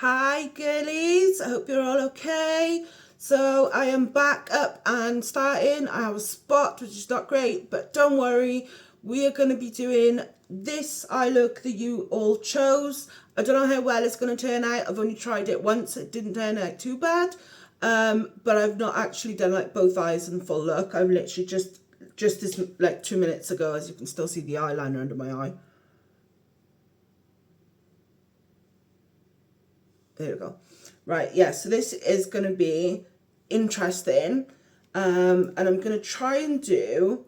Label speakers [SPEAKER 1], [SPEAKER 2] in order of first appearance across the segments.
[SPEAKER 1] Hi girlies, I hope you're all okay. So I am back up and starting. I have a spot which is not great, but don't worry, we are going to be doing this eye look that you all chose. I don't know how well it's going to turn out. I've only tried it once, it didn't turn out too bad, but I've not actually done like both eyes in the full look. I've literally just this like 2 minutes ago, as you can still see the eyeliner under my eye. There we go. Right, yeah, so this is going to be interesting. And I'm going to try and do,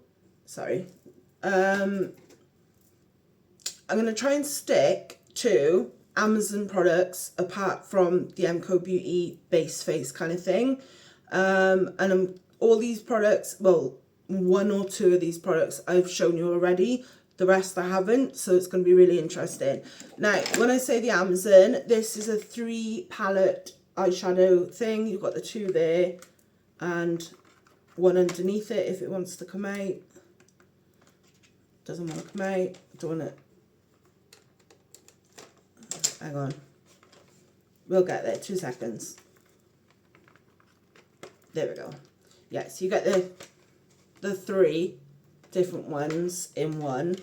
[SPEAKER 1] I'm going to try and stick to Amazon products apart from the MCO Beauty base face kind of thing. All these products, well, one or two of these products I've shown you already. The rest I haven't, so it's going to be really interesting. Now, when I say the Amazon, this is a 3 palette eyeshadow thing. You've got the 2 there and one underneath it if it wants to come out. Doesn't want to come out. Don't want it. Hang on. We'll get there. 2 seconds. There we go. Yeah, so you get the 3 different ones in one.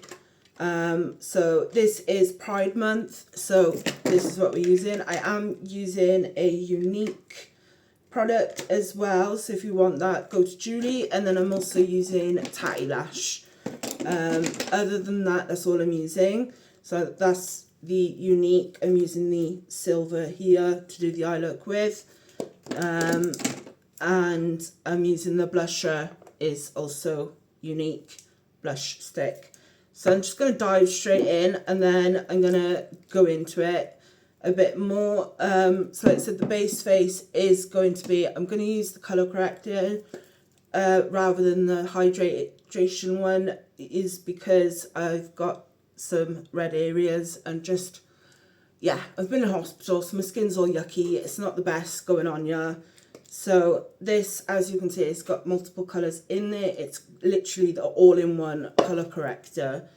[SPEAKER 1] So this is Pride Month, so this is what we're using. I am using a unique product as well, so if you want that, go to Julie. And then I'm also using Tatty Lash. Other than that, that's all I'm using. So that's the unique. I'm using the silver here to do the eye look with, and I'm using the blusher, is also unique blush stick. So I'm just going to dive straight in, and then I'm going to go into it a bit more. So like I said, the base face is going to be, I'm going to use the colour corrector rather than the hydration one, is because I've got some red areas and just, yeah, I've been in hospital, so my skin's all yucky. It's not the best going on here. So this, as you can see, it's got multiple colours in there. It's literally the all-in-one colour corrector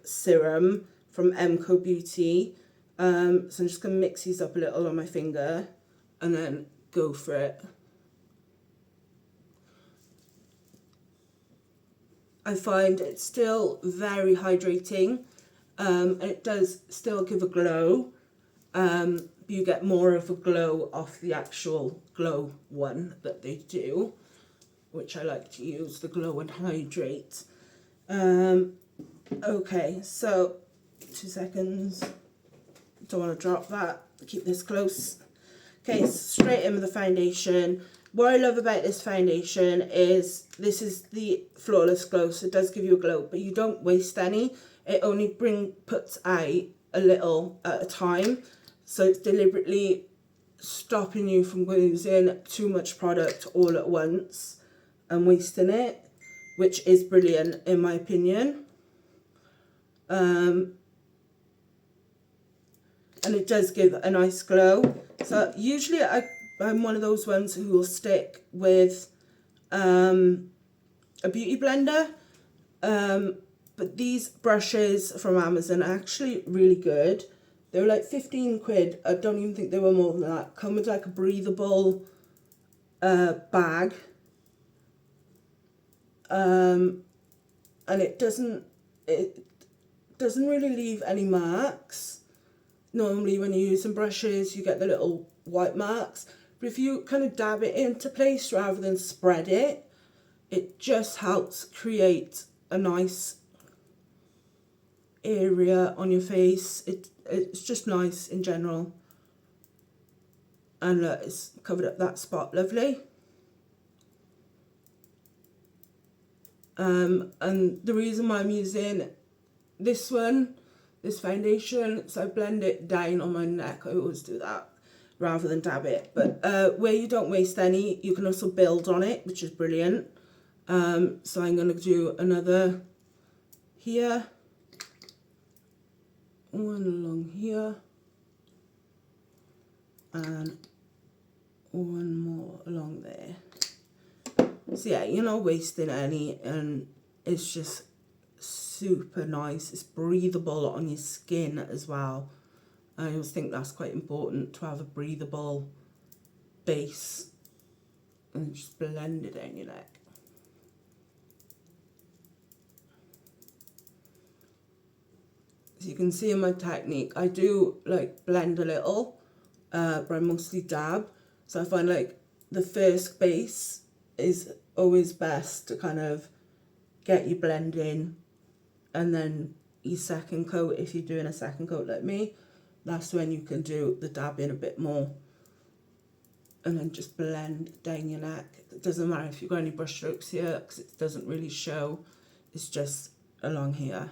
[SPEAKER 1] serum from MCO Beauty. So I'm just going to mix these up a little on my finger and then go for it. I find it's still very hydrating, and it does still give a glow. You get more of a glow off the actual glow one that they do, which I like to use, the glow and hydrate. Okay, so 2 seconds. Don't want to drop that. Keep this close. Okay, straight in with the foundation. What I love about this foundation is this is the Flawless Glow, so it does give you a glow, but you don't waste any. It only puts out a little at a time. So it's deliberately stopping you from using too much product all at once and wasting it, which is brilliant in my opinion. And it does give a nice glow. So usually I'm one of those ones who will stick with a beauty blender. But these brushes from Amazon are actually really good. They were like 15 quid. I don't even think they were more than that. Come with like a breathable bag. And it doesn't really leave any marks. Normally when you're using brushes, you get the little white marks. But if you kind of dab it into place rather than spread it, it just helps create a nice area on your face. It's just nice in general. And look, it's covered up that spot lovely. And the reason why I'm using this foundation, so I blend it down on my neck. I always do that rather than dab it. But where you don't waste any, you can also build on it, which is brilliant. So I'm going to do another here, one along here, and one more along there. So yeah, you're not wasting any, and it's just super nice. It's breathable on your skin as well. I always think that's quite important, to have a breathable base. And just blend it down your neck. So you can see in my technique, I do like blend a little, but I mostly dab. So I find like the first base is always best to kind of get your blend in, and then your second coat, if you're doing a second coat like me, that's when you can do the dabbing a bit more. And then just blend down your neck. It doesn't matter if you've got any brush strokes here, because it doesn't really show. It's just along here.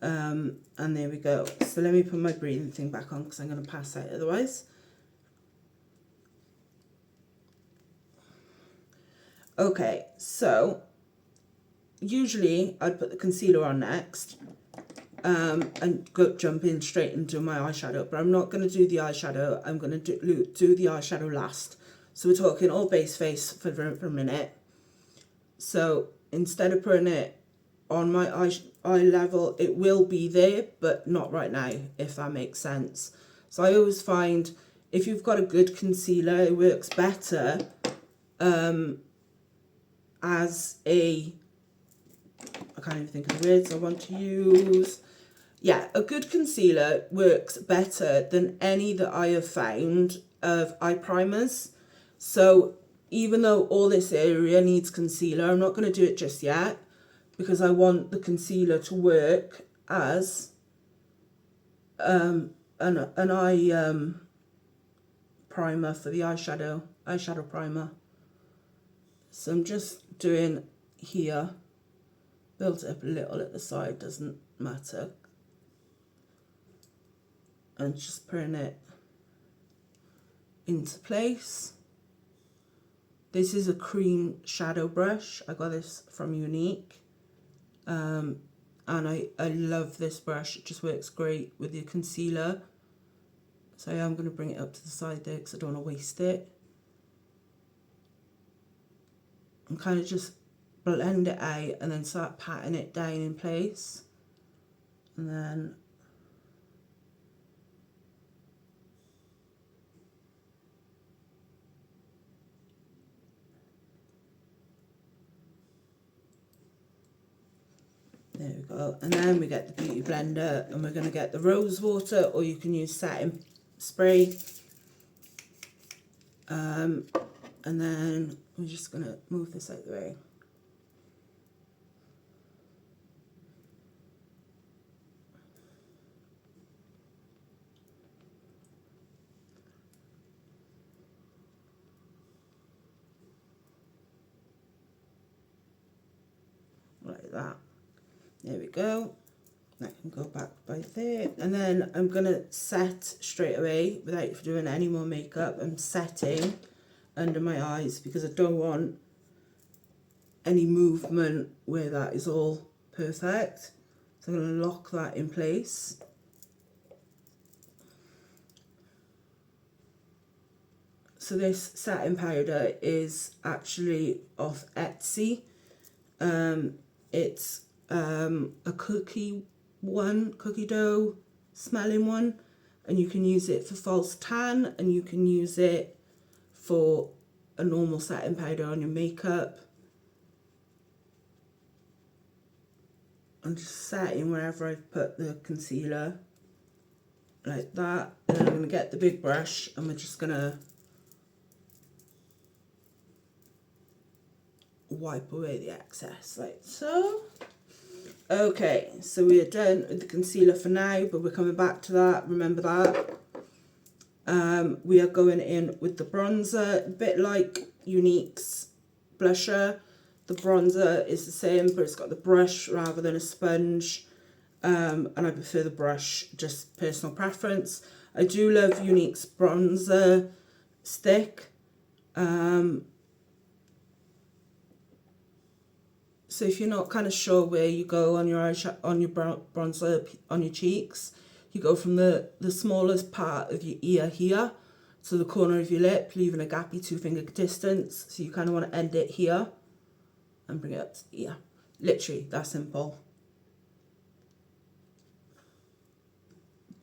[SPEAKER 1] And there we go. So let me put my breathing thing back on, because I'm going to pass out otherwise. Okay, so usually I'd put the concealer on next, and jump in straight into my eyeshadow, but I'm not going to do the eyeshadow. I'm going to do the eyeshadow last. So we're talking all base face for a minute. So instead of putting it on my eye level, it will be there, but not right now, if that makes sense. So I always find if you've got a good concealer, it works better as a, I can't even think of the words I want to use. Yeah, a good concealer works better than any that I have found of eye primers. So even though all this area needs concealer, I'm not going to do it just yet, because I want the concealer to work as an eye primer for the eyeshadow primer. So I'm just doing here, build it up a little at the side, doesn't matter, and just putting it into place. This is a cream shadow brush. I got this from Unique, and I love this brush. It just works great with your concealer. So I'm going to bring it up to the side there, because I don't want to waste it. And kind of just blend it out, and then start patting it down in place. And then there we go. And then we get the beauty blender, and we're going to get the rose water, or you can use satin spray. And then we're just going to move this out of the way. Like that. There we go. I can go back by there. And then I'm going to set straight away, without doing any more makeup. I'm setting under my eyes, because I don't want any movement where that is all perfect. So I'm going to lock that in place. So this satin powder is actually off Etsy. It's a cookie dough smelling one, and you can use it for false tan, and you can use it for a normal setting powder on your makeup. I'm just setting wherever I've put the concealer, like that. And then I'm going to get the big brush, and we're just going to wipe away the excess, like so. Okay, so we are done with the concealer for now, but we're coming back to that, remember that. We are going in with the bronzer, a bit like Unique's blusher. The bronzer is the same, but it's got the brush rather than a sponge, and I prefer the brush, just personal preference. I do love Unique's bronzer stick. So if you're not kind of sure where you go on your bronzer on your cheeks, you go from the smallest part of your ear here to the corner of your lip, leaving a gappy 2-finger distance. So you kind of want to end it here and bring it up to the ear. Literally, that simple.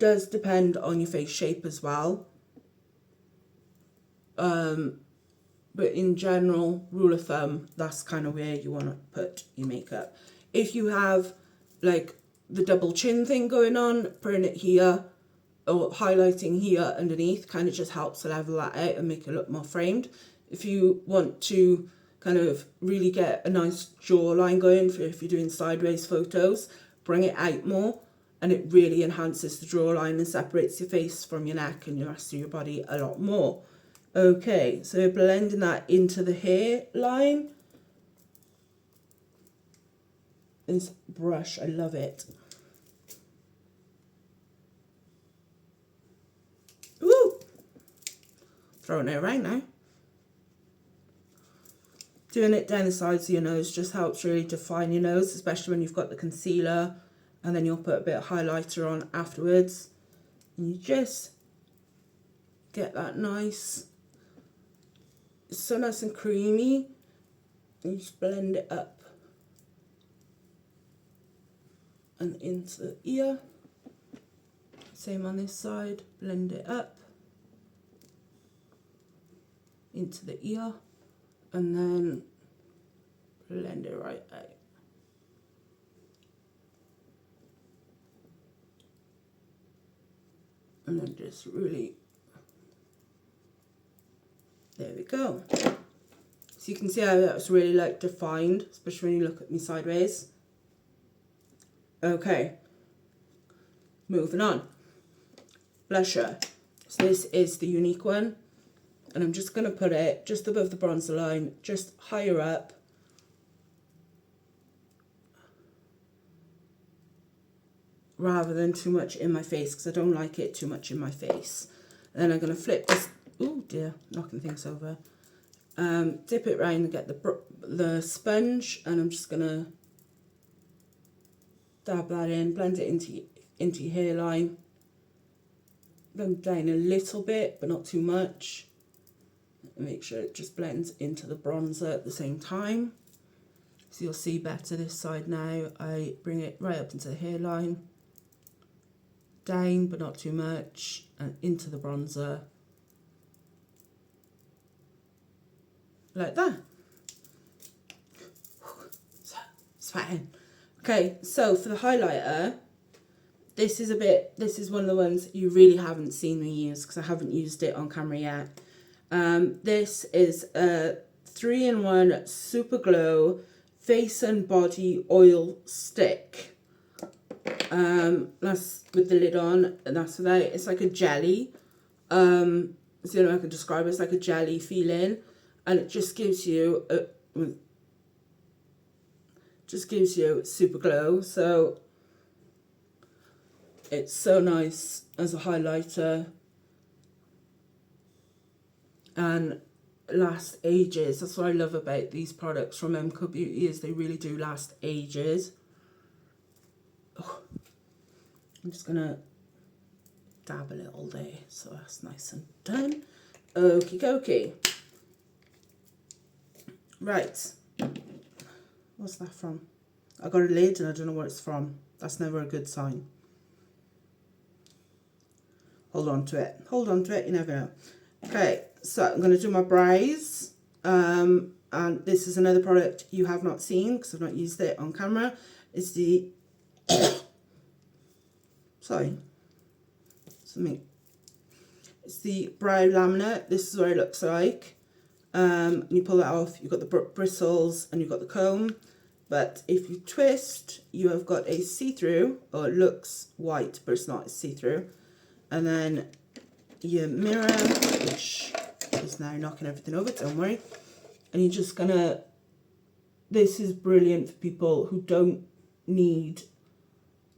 [SPEAKER 1] does depend on your face shape as well. But in general, rule of thumb, that's kind of where you want to put your makeup. If you have like the double chin thing going on, putting it here or highlighting here underneath kind of just helps to level that out and make it look more framed. If you want to kind of really get a nice jawline going for if you're doing sideways photos, bring it out more, and it really enhances the jawline and separates your face from your neck and the rest of your body a lot more. Okay, so blending that into the hairline. This brush, I love it. Woo! Throwing it around now. Doing it down the sides of your nose just helps really define your nose, especially when you've got the concealer, and then you'll put a bit of highlighter on afterwards. And you just get that nice, it's so nice and creamy. And you just blend it up and into the ear. Same on this side, blend it up into the ear, and then blend it right out. And then just really, there we go. So you can see how that was really like defined, especially when you look at me sideways. Okay, moving on. Blusher. So this is the Unique one, and I'm just going to put it just above the bronzer line, just higher up. Rather than too much in my face, because I don't like it too much in my face. And then I'm going to flip this, oh dear, knocking things over. Dip it round and get the sponge, and I'm just going to dab that in, blend it into your hairline. Blend down a little bit, but not too much. And make sure it just blends into the bronzer at the same time. So you'll see better this side now. I bring it right up into the hairline. Down, but not too much, and into the bronzer. Like that. Sweating. Okay, so for the highlighter, this is one of the ones you really haven't seen me use because I haven't used it on camera yet. This is a 3-in-1 Super Glow Face and Body Oil Stick. That's with the lid on, and that's without. It's like a jelly. It's the only way I can describe it. It's like a jelly feeling, and it just gives you super glow. So it's so nice as a highlighter and lasts ages. That's what I love about these products from MCO Beauty, is they really do last ages. Oh, I'm just gonna dab a little there, so that's nice and done. Okie dokie. Right, what's that from? I got a lid and I don't know what it's from. That's never a good sign. Hold on to it. Hold on to it, you never know. Okay, so I'm going to do my brows. And this is another product you have not seen because I've not used it on camera. It's the... Sorry. It's the brow laminate. This is what it looks like. And you pull that off, you've got the bristles and you've got the comb. But if you twist, you have got a see-through, or it looks white, but it's not, it's see-through. And then your mirror, which is now knocking everything over, don't worry. And you're just gonna, this is brilliant for people who don't need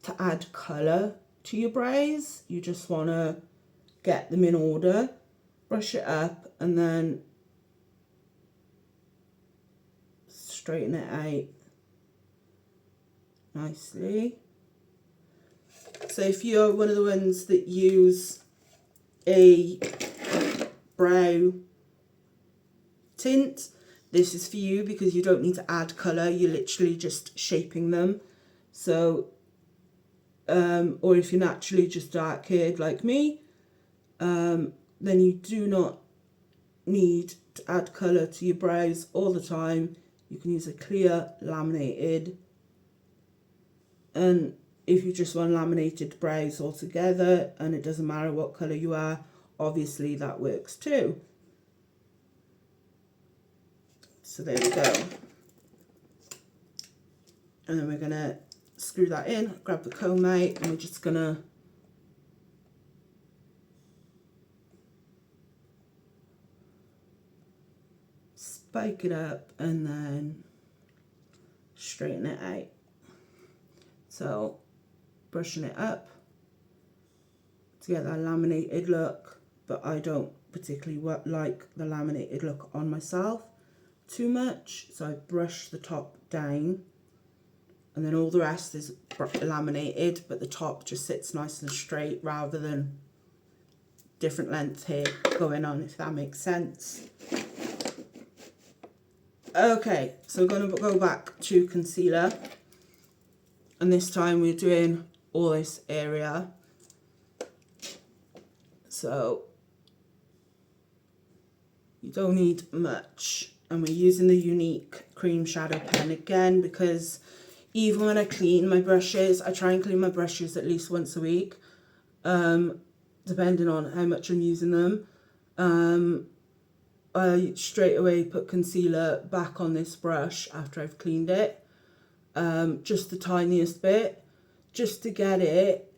[SPEAKER 1] to add colour to your brows. You just wanna get them in order, brush it up, and then straighten it out nicely. So if you're one of the ones that use a brow tint, this is for you because you don't need to add colour, you're literally just shaping them. So or if you're naturally just dark haired like me, then you do not need to add colour to your brows all the time. You can use a clear laminated, and if you just want laminated brows altogether and it doesn't matter what colour you are, obviously that works too. So there we go. And then we're going to screw that in, grab the comb out, and we're just going to spike it up and then straighten it out. So brushing it up to get that laminated look, but I don't particularly like the laminated look on myself too much, so I brush the top down, and then all the rest is laminated, but the top just sits nice and straight rather than different length hair going on, if that makes sense. Okay, so we're going to go back to concealer, and this time we're doing all this area. So you don't need much, and we're using the Unique cream shadow pen again, because even when I clean my brushes, I try and clean my brushes at least once a week, depending on how much I'm using them. I straight away put concealer back on this brush after I've cleaned it, just the tiniest bit, just to get it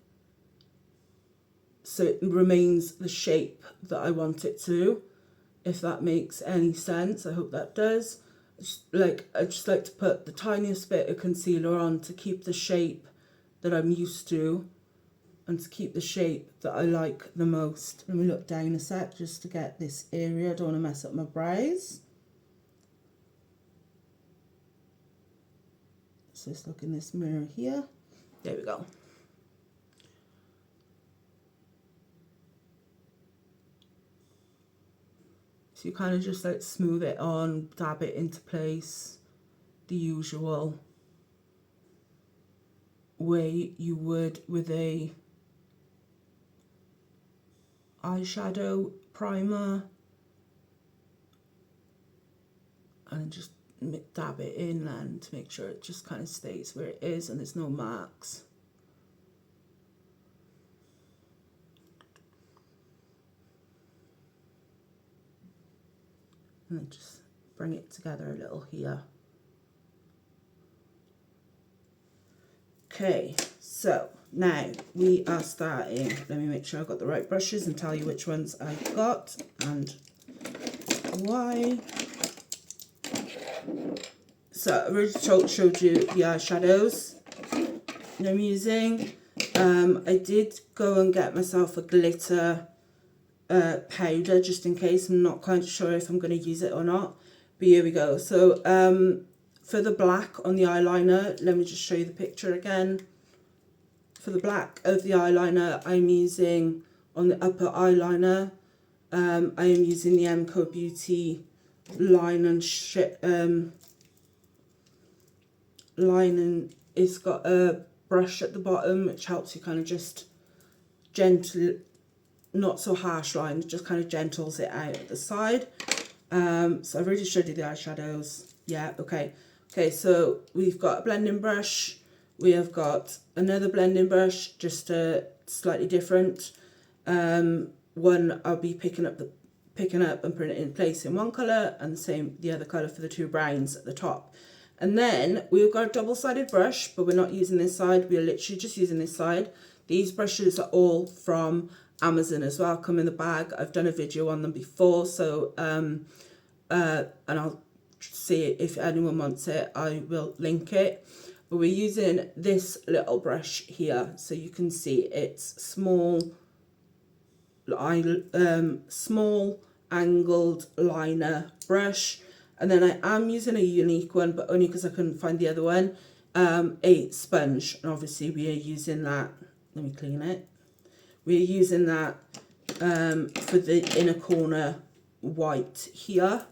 [SPEAKER 1] so it remains the shape that I want it to, if that makes any sense. I hope that does. I just like to put the tiniest bit of concealer on to keep the shape that I'm used to and to keep the shape that I like the most. Let me look down a sec just to get this area. I don't want to mess up my brows. So let's look in this mirror here. There we go. So you kind of just like smooth it on, dab it into place, the usual way you would with a eyeshadow primer, and just dab it in then to make sure it just kind of stays where it is and there's no marks. And then just bring it together a little here. Okay, so now we are starting. Let me make sure I've got the right brushes and tell you which ones I've got and why. So I already showed you the eyeshadows that I'm using. I did go and get myself a glitter powder just in case. I'm not quite sure if I'm going to use it or not, but here we go. So for the black on the eyeliner, let me just show you the picture again. For the black of the eyeliner, I'm using on the upper eyeliner, I am using the MCO Beauty line and it's got a brush at the bottom which helps you kind of just gentle, not so harsh lines, just kind of gentles it out at the side. So I've already showed you the eyeshadows. Yeah, okay. Okay, so we've got a blending brush. We have got another blending brush, just slightly different. One I'll be picking up and putting it in place in one colour, and the other colour for the two browns at the top. And then we've got a double-sided brush, but we're not using this side. We're literally just using this side. These brushes are all from Amazon as well, come in the bag. I've done a video on them before, so and I'll see if anyone wants it, I will link it. But we're using this little brush here, so you can see it's small angled liner brush. And then I am using a Unique one, but only because I couldn't find the other one, a sponge. And obviously we are using that, let me clean it. We're using that for the inner corner white here.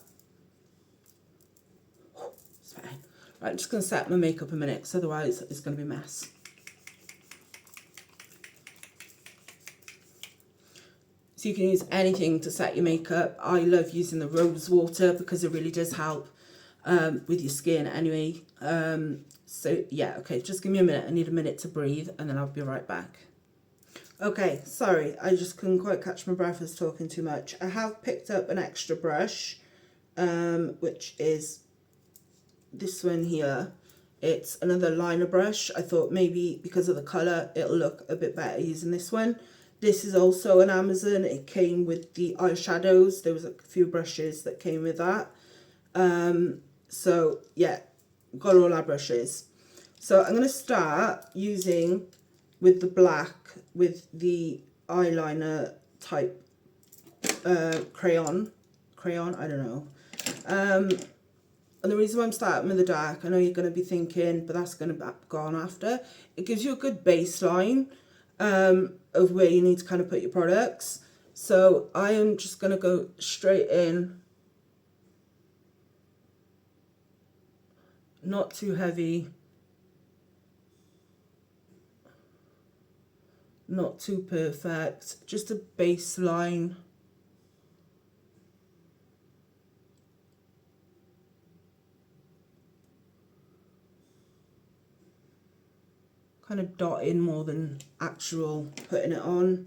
[SPEAKER 1] It's fine. Right, I'm just going to set my makeup a minute, because otherwise it's going to be a mess. So you can use anything to set your makeup. I love using the rose water because it really does help with your skin anyway. So yeah, okay, just give me a minute. I need a minute to breathe and then I'll be right back. Okay, sorry, I just couldn't quite catch my breath as talking too much. I have picked up an extra brush, which is this one here. It's another liner brush. I thought maybe because of the colour it'll look a bit better using this one. This is also an Amazon. It came with the eyeshadows. There was a few brushes that came with that. So yeah, got all our brushes. So I'm going to start using with the black, with the eyeliner type crayon, I don't know. And the reason why I'm starting with the dark, I know you're going to be thinking, but that's going to go on after. It gives you a good baseline of where you need to kind of put your products. So I am just going to go straight in, not too heavy, not too perfect, just a baseline. Kind of dot in more than actual putting it on.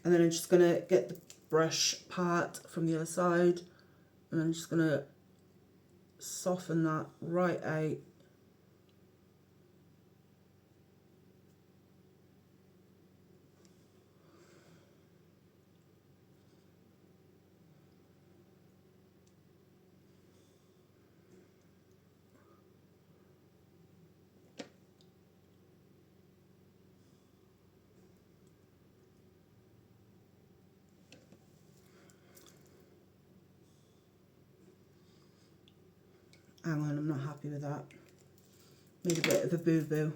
[SPEAKER 1] And then I'm just going to get the brush part from the other side and I'm just going to soften that right out. Hang on, I'm not happy with that. Made a bit of a boo-boo.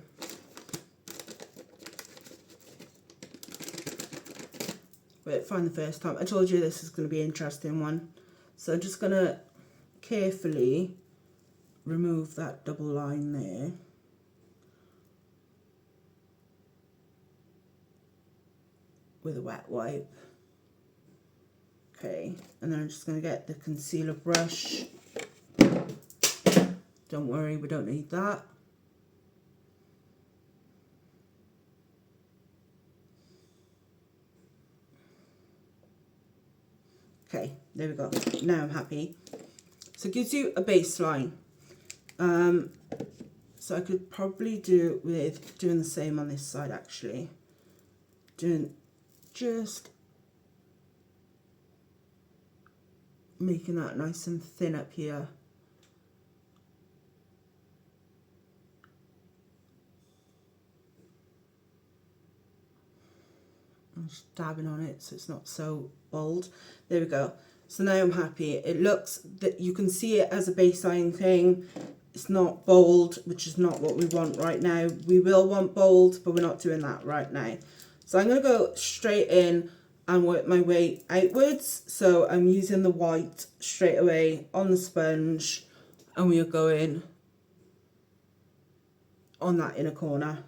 [SPEAKER 1] But fine the first time. I told you this is going to be an interesting one. So I'm just going to carefully remove that double line there. With a wet wipe. Okay, and then I'm just going to get the concealer brush. Don't worry, we don't need that. Okay, there we go. Now I'm happy. So it gives you a baseline. So I could probably do with doing the same on this side actually. Doing just making that nice and thin up here. I'm just dabbing on it so it's not so bold. There we go. So now I'm happy. It looks that you can see it as a baseline thing. It's not bold, which is not what we want right now. We will want bold, but we're not doing that right now. So I'm going to go straight in and work my way outwards. So I'm using the white straight away on the sponge and we are going on that inner corner.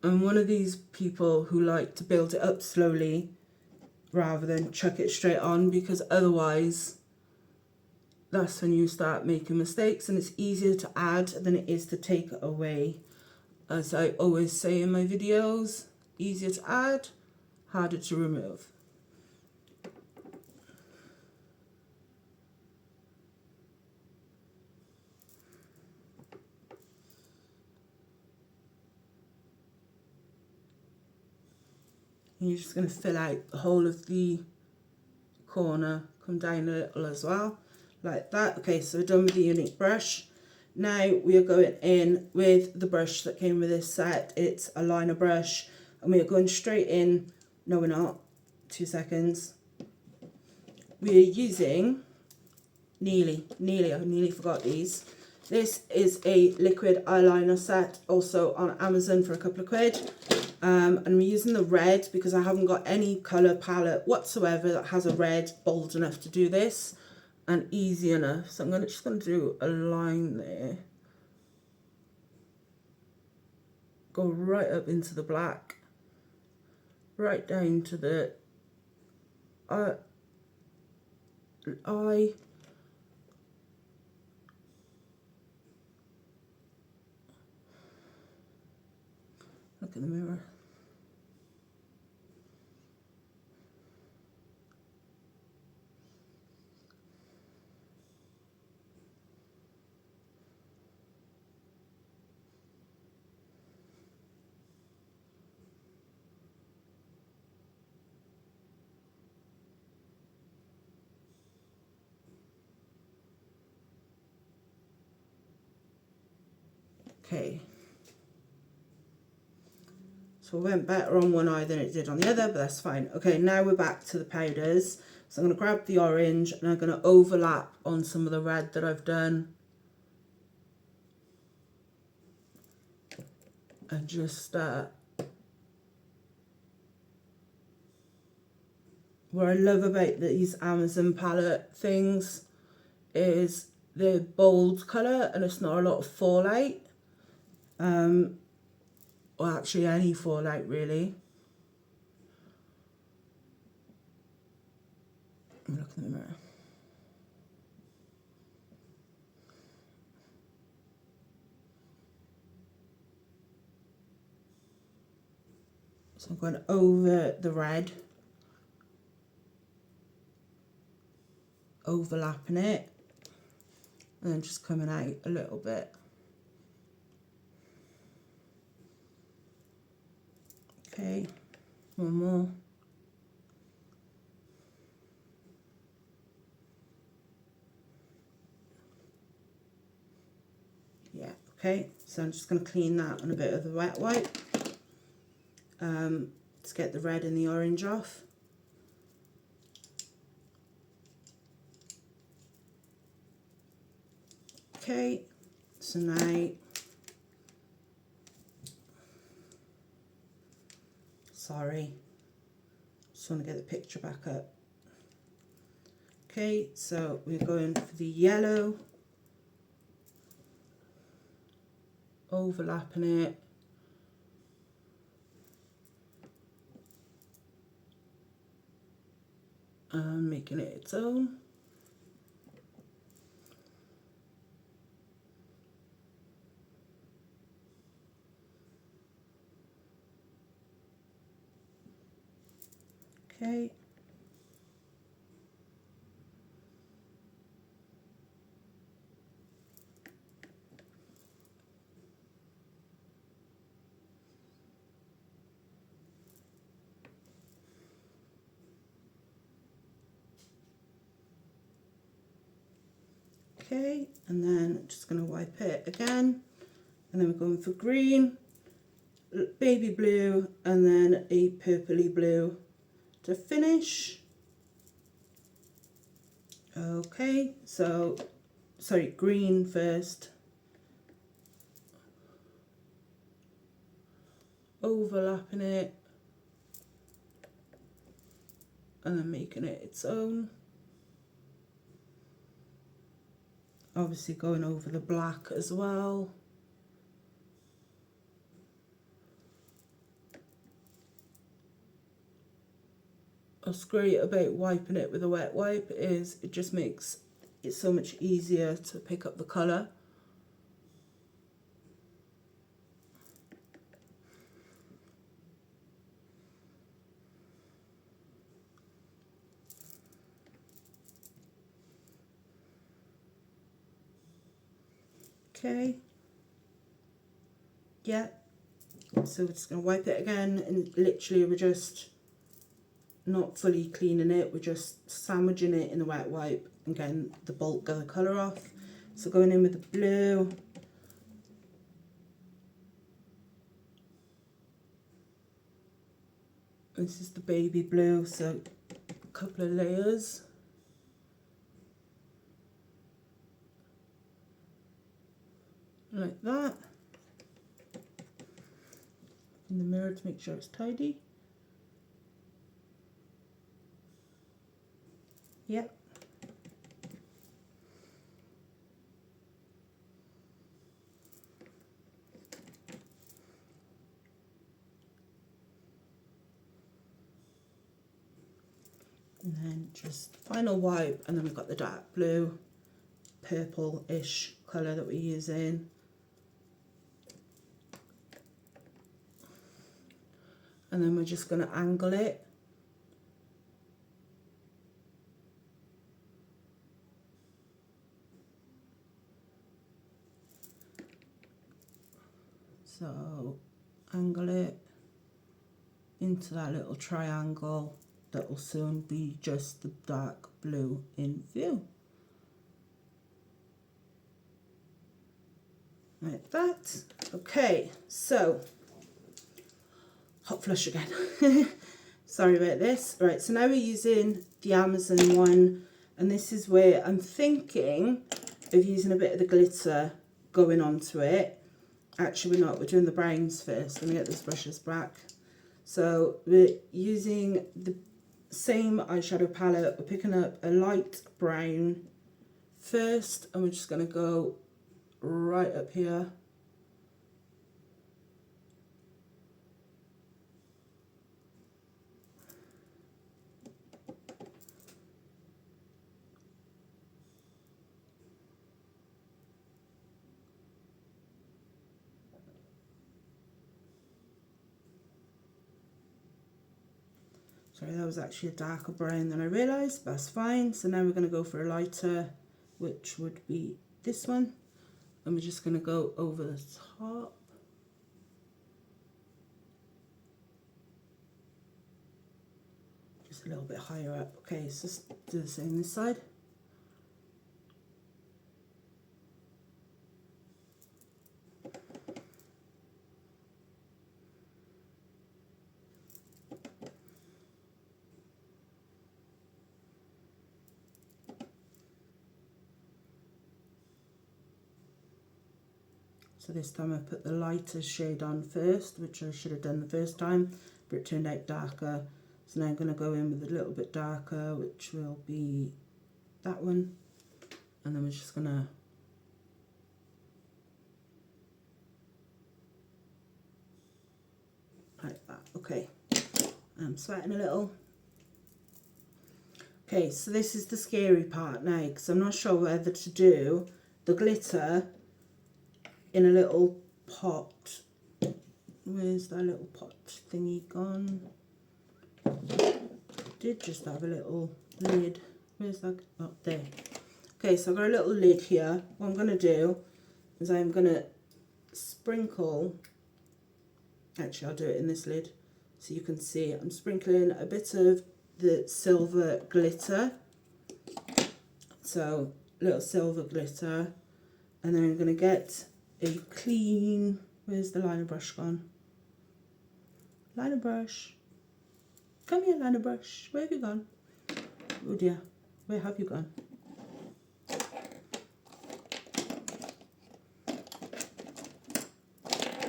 [SPEAKER 1] I'm one of these people who like to build it up slowly rather than chuck it straight on, because otherwise that's when you start making mistakes and it's easier to add than it is to take away. As I always say in my videos, easier to add, harder to remove. And you're just going to fill out the whole of the corner, come down a little as well, like that. Okay, so we're done with the unique brush. Now we are going in with the brush that came with this set. It's a liner brush and we are going straight in. No, we're not. 2 seconds. We are using I nearly forgot these. This is a liquid eyeliner set, also on Amazon for a couple of quid. And we're using the red because I haven't got any colour palette whatsoever that has a red bold enough to do this and easy enough. So I'm just going to do a line there. go right up into the black, right down to the eye. Look in the mirror. Okay. So it went better on one eye than it did on the other, but that's fine. Okay, now we're back to the powders. So I'm going to grab the orange and I'm going to overlap on some of the red that I've done. And just, what I love about these Amazon palette things is they're bold colour and it's not a lot of fallout. Or actually any fallout really. Look in the mirror. So I'm going over the red, overlapping it, and then just coming out a little bit. Okay, one more. Yeah, okay, so I'm just going to clean that on a bit of the wet wipe to get the red and the orange off. Okay, so now, sorry, just want to get the picture back up. Okay, so we're going for the yellow, overlapping it, and making it its own. Okay. Okay, and then just going to wipe it again, and then we're going for green, baby blue, and then a purpley blue to finish. Okay, so, sorry, green first, overlapping it, and then making it its own. Obviously going over the black as well. What's great about wiping it with a wet wipe is it just makes it so much easier to pick up the colour. Okay, yeah, so we're just going to wipe it again, and literally we're just not fully cleaning it, we're just sandwiching it in the wet wipe and getting the bulk of the colour off. So going in with the blue, this is the baby blue, so a couple of layers. Like that. In the mirror to make sure it's tidy. Yep. And then just final wipe, and then we've got the dark blue, purple-ish colour that we're using. And then we're just going to angle it. So angle it into that little triangle that will soon be just the dark blue in view. Like that. Okay, so hot flush again. Sorry about this. Right, so now we're using the Amazon one, and this is where I'm thinking of using a bit of the glitter going onto it. Actually, we're not. We're doing the browns first. Let me get these brushes back. So we're using the same eyeshadow palette. We're picking up a light brown first, and we're just going to go right up here. Sorry, that was actually a darker brown than I realised, but that's fine. So now we're going to go for a lighter, which would be this one. And we're just going to go over the top. Just a little bit higher up. Okay, so let's do the same this side. So this time I put the lighter shade on first, which I should have done the first time, but it turned out darker. So now I'm going to go in with a little bit darker, which will be that one. And then we're just going to like that. Okay, I'm sweating a little. Okay, so this is the scary part now, because I'm not sure whether to do the glitter in a little pot. Where's that little pot thingy gone? Did just have a little lid. Where's that? Oh, there. Okay, so I've got a little lid here. What I'm going to do is I'm going to sprinkle, actually I'll do it in this lid so you can see. I'm sprinkling a bit of the silver glitter. So, little silver glitter. And then I'm going to get a clean, where's the liner brush gone? Liner brush. Come here, liner brush. Where have you gone? Oh dear, where have you gone?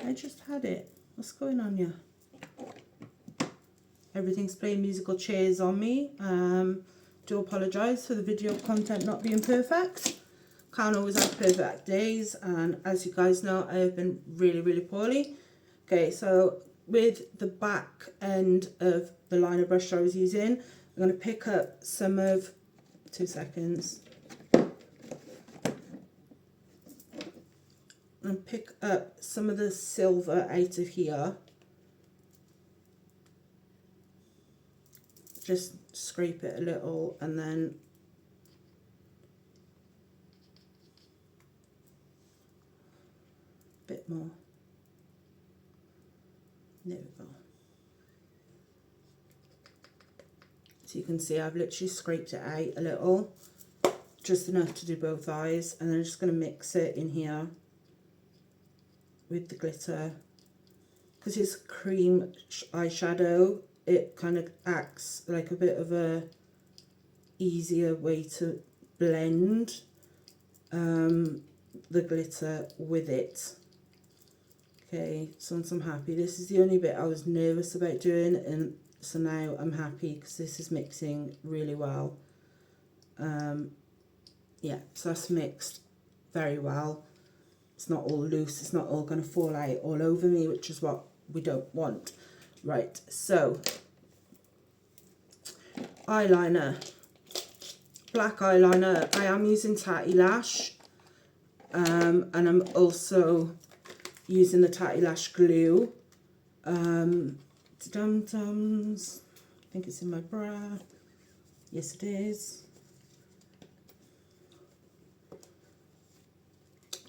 [SPEAKER 1] I just had it. What's going on here? Everything's playing musical chairs on me. Do apologise for the video content not being perfect. Can't always have perfect days, and as you guys know, I have been really poorly. Okay, so with the back end of the liner brush I was using, I'm going to pick up some of, 2 seconds, and pick up some of the silver out of here. Just scrape it a little, and then bit more. There we go. So you can see I've literally scraped it out a little, just enough to do both eyes, and then I'm just going to mix it in here with the glitter. Because it's cream eyeshadow, it kind of acts like a bit of a easier way to blend the glitter with it. Okay, so once I'm happy, this is the only bit I was nervous about doing, and so now I'm happy because this is mixing really well. Yeah, so that's mixed very well. It's not all loose, it's not all going to fall out all over me, which is what we don't want. Right, so eyeliner, black eyeliner. I am using Tatty Lash, and I'm also using the Tatty Lash glue. Dum-dums. I think it's in my bra. Yes, it is.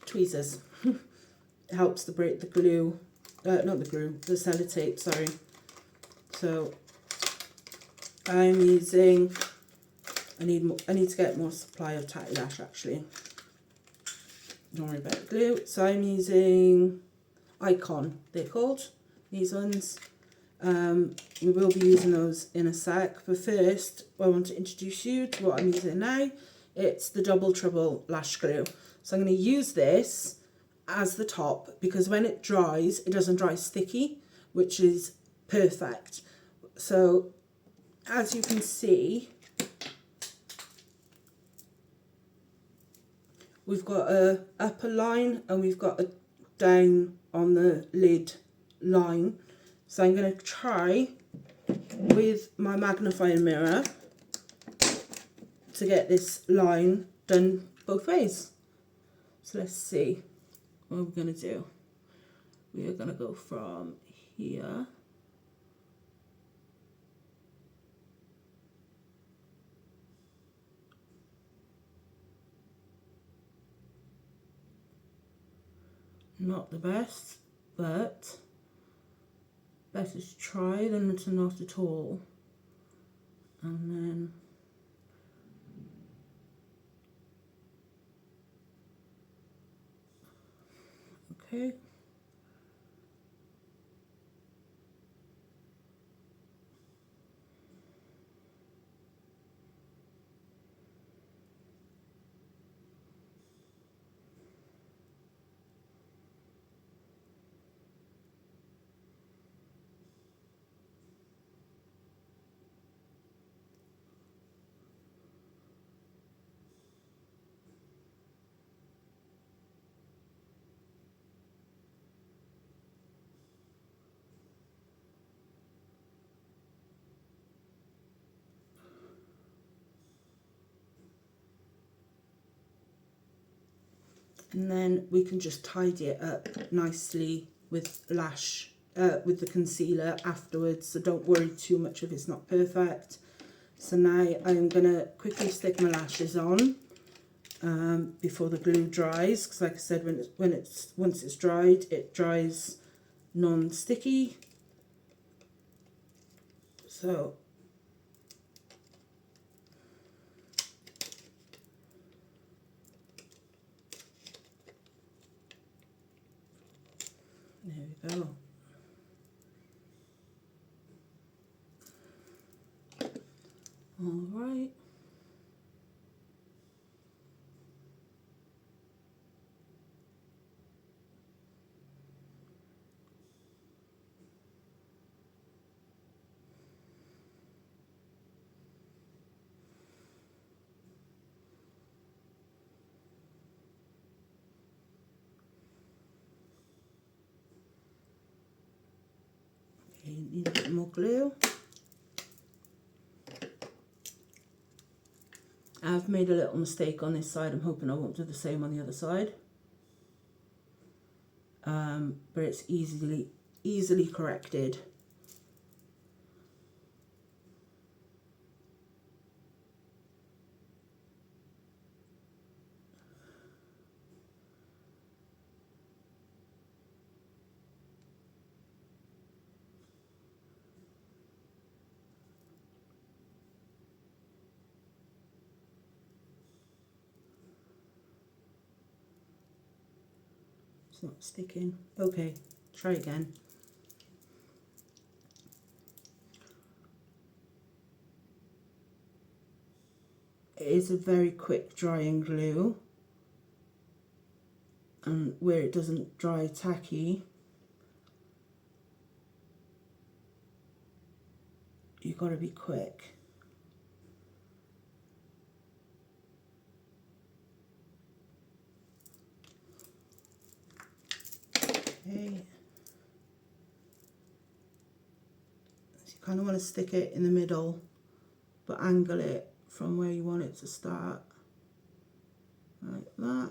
[SPEAKER 1] Tweezers. It helps to break the glue. Not the glue, the sellotape, sorry. So I'm using, I need to get more supply of Tatty Lash actually. Don't worry about the glue. So I'm using Icon, they're called, these ones. We will be using those in a sec, but first I want to introduce you to what I'm using now. It's the Double Trouble Lash Glue. So I'm going to use this as the top because when it dries, it doesn't dry sticky, which is perfect. So as you can see, we've got a upper line and we've got a down on the lid line. So I'm going to try with my magnifying mirror to get this line done both ways. So let's see what we're going to do. We are going to go from here . Not the best, but better to try than to not at all. And then okay. And then we can just tidy it up nicely with lash, with the concealer afterwards. So don't worry too much if it's not perfect. So now I'm gonna quickly stick my lashes on before the glue dries. Because like I said, once it's dried, it dries non-sticky. So there we go. All right. Okay, need a bit more glue. I've made a little mistake on this side. I'm hoping I won't do the same on the other side. But it's easily corrected. It's not sticking. Okay, try again. It is a very quick drying glue, and where it doesn't dry tacky, you've got to be quick. Okay. So you kind of want to stick it in the middle but angle it from where you want it to start, like that.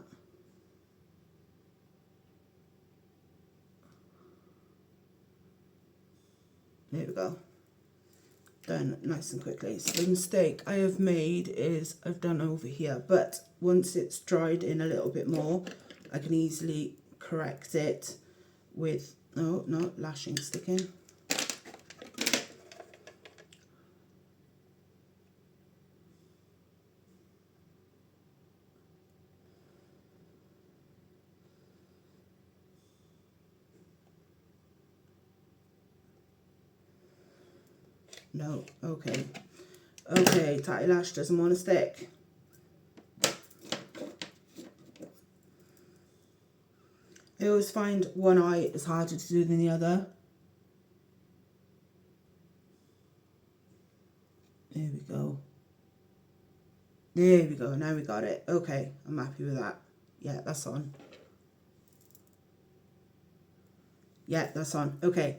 [SPEAKER 1] There we go. Done nice and quickly. So the mistake I have made is I've done over here, but once it's dried in a little bit more, I can easily correct it with, oh no, lashing sticking. No, okay. Okay, Tatty Lash doesn't want to stick. I always find one eye is harder to do than the other. There we go. There we go, now we got it. Okay, I'm happy with that. Yeah, that's on. Yeah, that's on. Okay.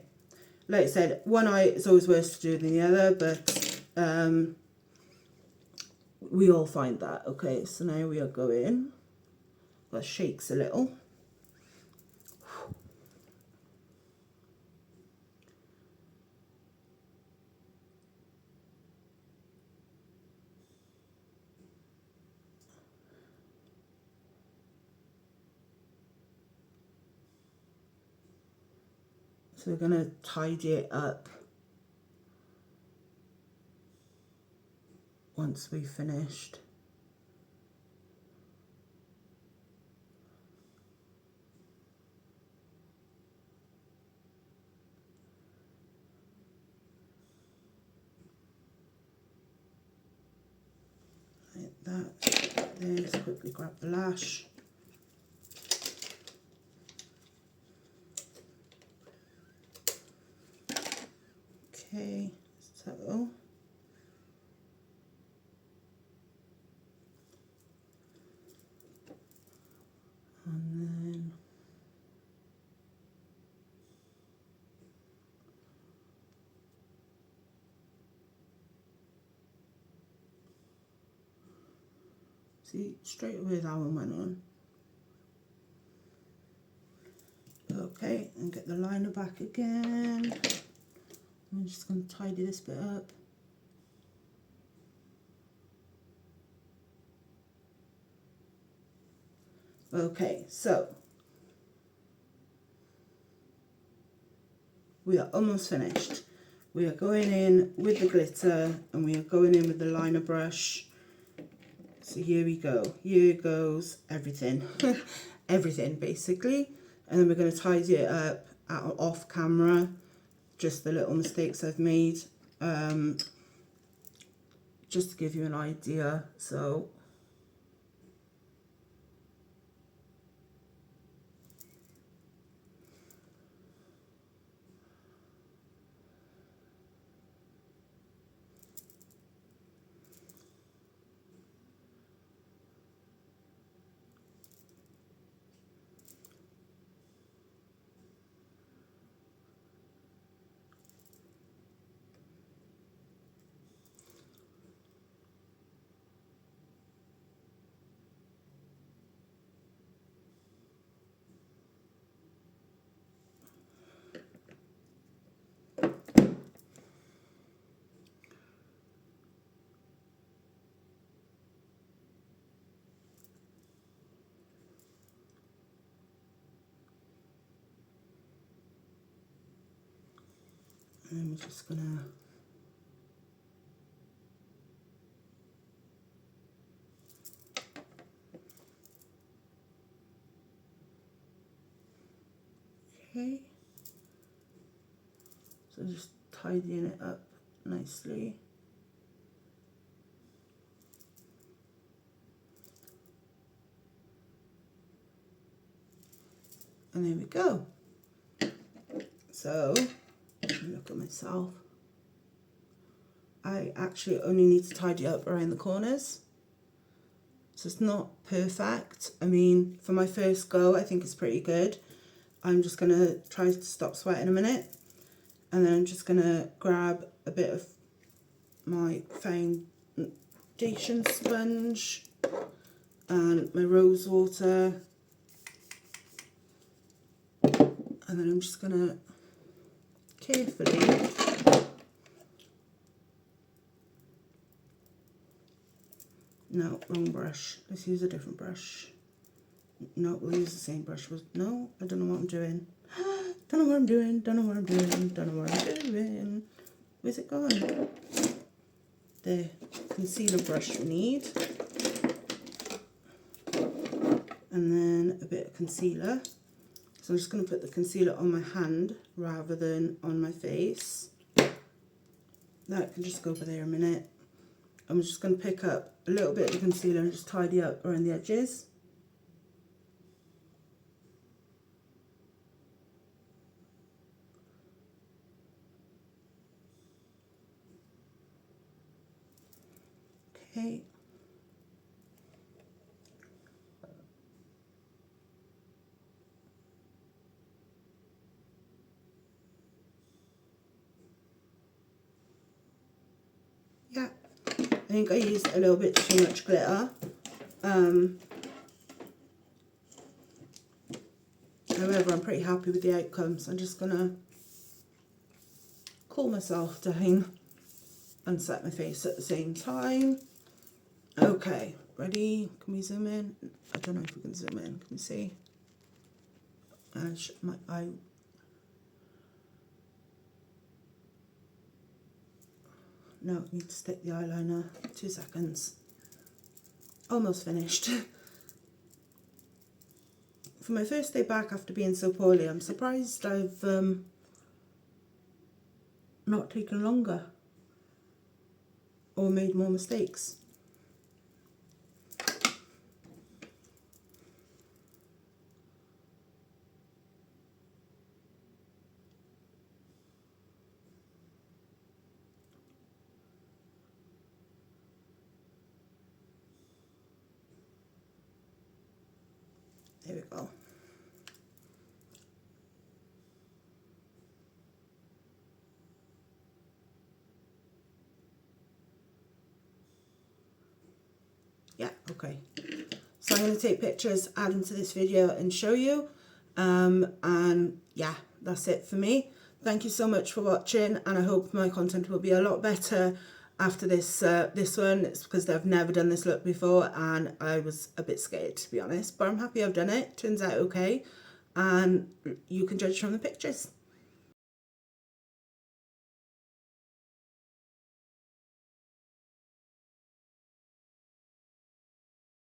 [SPEAKER 1] Like I said, one eye is always worse to do than the other, but we all find that. Okay, so now we are going, well, shakes a little. So we're going to tidy it up once we've finished. Like that. Then let's quickly grab the lash. Okay, so and then see, straight away that one went on. Okay, and get the liner back again. I'm just going to tidy this bit up. Okay, so we are almost finished. We are going in with the glitter and we are going in with the liner brush. So here we go. Here goes everything. Everything basically. And then we're going to tidy it up off camera. Just the little mistakes I've made. Just to give you an idea. So I'm just gonna okay. So just tidying it up nicely. And there we go. So look at myself. I actually only need to tidy up around the corners. So it's not perfect. I mean, for my first go, I think it's pretty good. I'm just going to try to stop sweating a minute. And then I'm just going to grab a bit of my foundation sponge and my rose water, and then I'm just going to carefully no, wrong brush, let's use a different brush. No, we'll use the same brush. No, I don't know what I'm doing. Don't know what I'm doing, don't know what I'm doing, don't know what I'm doing. Where's it gone? The concealer brush we need. And then a bit of concealer. So I'm just going to put the concealer on my hand rather than on my face. That can just go over there a minute. I'm just going to pick up a little bit of the concealer and just tidy up around the edges. Okay. Yeah, I think I used a little bit too much glitter. However, I'm pretty happy with the outcomes. I'm just gonna cool myself down and set my face at the same time. Okay, ready? Can we zoom in? I don't know if we can zoom in. Can you see? My eye. No, I need to stick the eyeliner. 2 seconds. Almost finished. For my first day back after being so poorly, I'm surprised I've not taken longer or made more mistakes. There we go. Yeah, okay. So I'm going to take pictures, add them to this video and show you. And yeah, that's it for me. Thank you so much for watching, and I hope my content will be a lot better after this this one. It's because I've never done this look before and I was a bit scared, to be honest, but I'm happy I've done it. Turns out okay, and you can judge from the pictures.